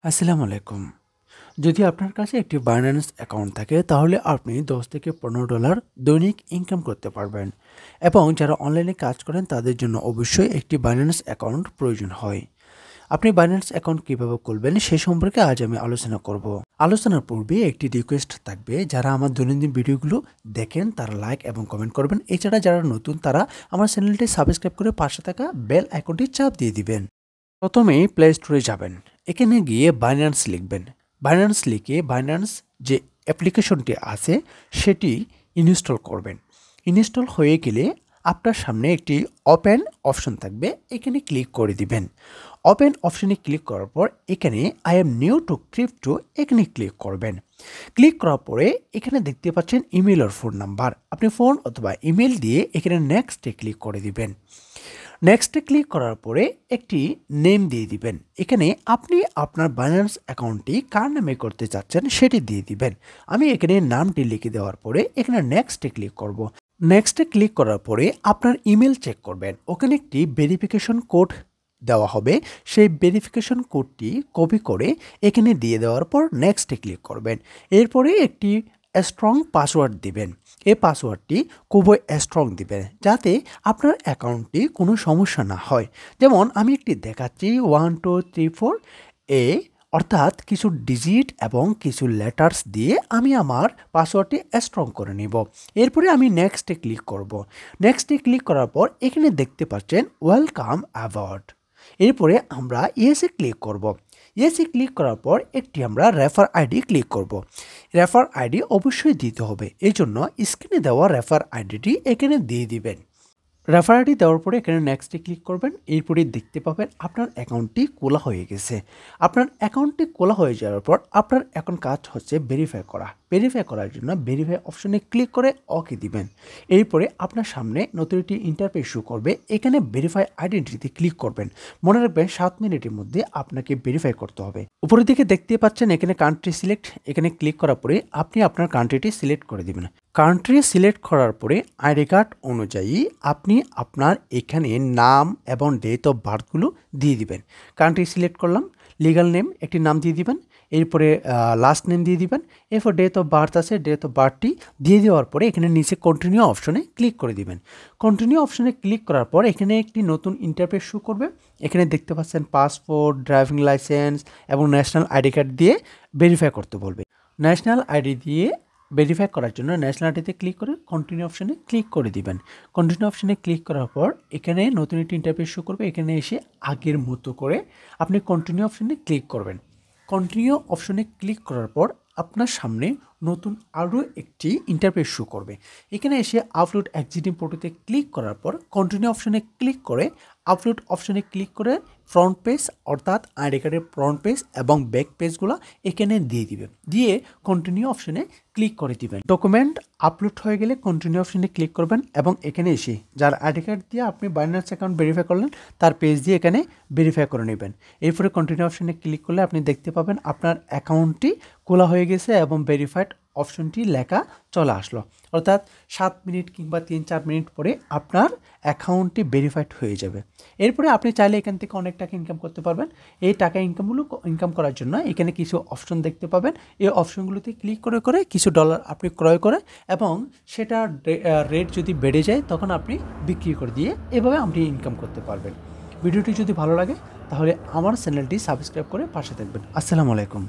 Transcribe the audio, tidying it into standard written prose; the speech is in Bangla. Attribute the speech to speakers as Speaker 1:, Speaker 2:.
Speaker 1: আসসালামু আলাইকুম। যদি আপনার কাছে একটি বাইন্যান্স অ্যাকাউন্ট থাকে তাহলে আপনি 10 থেকে $15 দৈনিক ইনকাম করতে পারবেন এবং যারা অনলাইনে কাজ করেন তাদের জন্য অবশ্যই একটি বাইন্যান্স অ্যাকাউন্ট প্রয়োজন হয়। আপনি বাইন্যান্স অ্যাকাউন্ট কিভাবে খুলবেন সে সম্পর্কে আজ আমি আলোচনা করব। আলোচনার পূর্বে একটি রিকোয়েস্ট থাকবে, যারা আমার দৈনন্দিন ভিডিওগুলো দেখেন তারা লাইক এবং কমেন্ট করবেন। এছাড়া যারা নতুন তারা আমার চ্যানেলটি সাবস্ক্রাইব করে পাশে থাকা বেল আইকনটি চাপ দিয়ে দিবেন। প্রথমেই প্লে স্টোরে যাবেন, এখানে গিয়ে বাইন্যান্স লিখবেন। বাইন্যান্স লিখে বাইন্যান্স যে অ্যাপ্লিকেশনটি আছে সেটি ইনস্টল করবেন। ইনস্টল হয়ে গেলে আপনার সামনে একটি ওপেন অপশন থাকবে, এখানে ক্লিক করে দিবেন। ওপেন অপশনে ক্লিক করার পর এখানে I am new two crypto এখানে ক্লিক করবেন। ক্লিক করার পরে এখানে দেখতে পাচ্ছেন ইমেল আর ফোন নাম্বার, আপনি ফোন অথবা ইমেল দিয়ে এখানে নেক্সটে ক্লিক করে দিবেন। নেক্সটে ক্লিক করার পরে একটি নেম দিয়ে দিবেন। এখানে আপনি আপনার বাইন্যান্স অ্যাকাউন্টটি কার নামে করতে চাচ্ছেন সেটি দিয়ে দিবেন। আমি এখানে নামটি লিখে দেওয়ার পরে এখানে নেক্সটে ক্লিক করব। নেক্সটে ক্লিক করার পরে আপনার ইমেল চেক করবেন, ওখানে একটি ভেরিফিকেশন কোড দেওয়া হবে। সেই ভেরিফিকেশন কোডটি কপি করে এখানে দিয়ে দেওয়ার পর নেক্সটে ক্লিক করবেন। এরপরে একটি স্ট্রং পাসওয়ার্ড দিবেন। এই পাসওয়ার্ডটি খুবই স্ট্রং দিবেন যাতে আপনার অ্যাকাউন্টটি কোনো সমস্যা না হয়। যেমন আমি একটি দেখাচ্ছি 1 2 3 4 অর্থাৎ কিছু ডিজিট এবং কিছু লেটার্স দিয়ে আমি আমার পাসওয়ার্ডটি স্ট্রং করে নিব। এরপরে আমি নেক্সটে ক্লিক করব। নেক্সটে ক্লিক করার পর এখানে দেখতে পাচ্ছেন ওয়েলকাম অ্যাবাউট। এরপরে আমরা ইয়েসে ক্লিক করব। ইয়েসে ক্লিক করার পর একটি আমরা রেফার আইডি ক্লিক করব। রেফার আইডি অবশ্যই দিতে হবে, এই জন্য স্ক্রিনে দেওয়া রেফার আইডিটি এখানে দিয়ে দিবেন। রেফার আইডি দেওয়ার পরে এখানে নেক্সটে ক্লিক করবেন। এরপরে দেখতে পাবেন আপনার অ্যাকাউন্টটি খোলা হয়ে গেছে। আপনার অ্যাকাউন্টটি খোলা হয়ে যাওয়ার পর আপনার এখন কাজ হচ্ছে ভেরিফাই করা। ভেরিফাই করার জন্য ভেরিফাই অপশনে ক্লিক করে ওকে দিবেন। এরপরে আপনার সামনে নতুন একটি ইন্টারফেস শো করবে, এখানে ভেরিফাই আইডেন্টিটিতে ক্লিক করবেন। মনে রাখবেন 7 মিনিটের মধ্যে আপনাকে ভেরিফাই করতে হবে। উপরের দিকে দেখতে পাচ্ছেন এখানে কান্ট্রি সিলেক্ট, এখানে ক্লিক করার পরে আপনি আপনার কান্ট্রিটি সিলেক্ট করে দিবেন। কান্ট্রি সিলেক্ট করার পরে আইডি কার্ড অনুযায়ী আপনি আপনার এখানে নাম এবং ডেট অফ বার্থগুলো দিয়ে দিবেন। কান্ট্রি সিলেক্ট করলাম, লিগাল নেম একটি নাম দিয়ে দিবেন, এরপরে লাস্ট নেম দিয়ে দিবেন, এরপর ডেট অফ বার্থ আছে ডেট অফ বার্থটি দিয়ে দেওয়ার পরে এখানে নিচে কন্টিনিউ অপশনে ক্লিক করে দিবেন। কন্টিনিউ অপশনে ক্লিক করার পর এখানে একটি নতুন ইন্টারফেস শো করবে। এখানে দেখতে পাচ্ছেন পাসপোর্ট, ড্রাইভিং লাইসেন্স এবং ন্যাশনাল আইডি কার্ড দিয়ে ভেরিফাই করতে বলবে। ন্যাশনাল আইডি দিয়ে ভেরিফাই করার জন্য ন্যাশনাল আইডিতে ক্লিক করে কন্টিনিউ অপশনে ক্লিক করে দিবেন। কন্টিনিউ অপশনে ক্লিক করার পর এখানে নতুন একটি ইন্টারফেস শো করবে, এখানে এসে আগের মতো করে আপনি কন্টিনিউ অপশনে ক্লিক করবেন। কন্টিনিউ অপশনে ক্লিক করার পর আপনার সামনে নতুন আরও একটি ইন্টারফেস শো করবে। এখানে এসে আপলোড এক্সিস্টিং ফটোতে ক্লিক করার পর কন্টিনিউ অপশনে ক্লিক করে আপলোড অপশনে ক্লিক করে ফ্রন্ট পেজ অর্থাৎ আইডি কার্ডের ফ্রন্ট পেজ এবং ব্যাক পেজগুলো এখানে দিয়ে দিবেন। দিয়ে কন্টিনিউ অপশনে ক্লিক করে দিবেন। ডকুমেন্ট আপলোড হয়ে গেলে কন্টিনিউ অপশনে ক্লিক করবেন এবং এখানে এসে যার আইডি কার্ড দিয়ে আপনি বাইন্যান্স অ্যাকাউন্ট ভেরিফাই করলেন তার পেজ দিয়ে এখানে ভেরিফাই করে নেবেন। এরপরে কন্টিনিউ অপশনে ক্লিক করলে আপনি দেখতে পাবেন আপনার অ্যাকাউন্টটি খোলা হয়ে গেছে এবং ভেরিফাইড অপশনটি লেখা চলে আসলো। অর্থাৎ 7 মিনিট কিংবা 3-4 মিনিট পরে আপনার অ্যাকাউন্টটি ভেরিফাইড হয়ে যাবে। এরপরে আপনি চাইলে এখান থেকে অনেক টাকা ইনকাম করতে পারবেন। এই টাকা ইনকাম করার জন্য এখানে কিছু অপশন দেখতে পাবেন। এই অপশনগুলোতে ক্লিক করে করে কিছু ডলার আপনি ক্রয় করে এবং সেটা রেট যদি বেড়ে যায় তখন আপনি বিক্রি করে দিয়ে এভাবে আপনি ইনকাম করতে পারবেন। ভিডিওটি যদি ভালো লাগে তাহলে আমার চ্যানেলটি সাবস্ক্রাইব করে পাশে থাকবেন। আসসালামু আলাইকুম।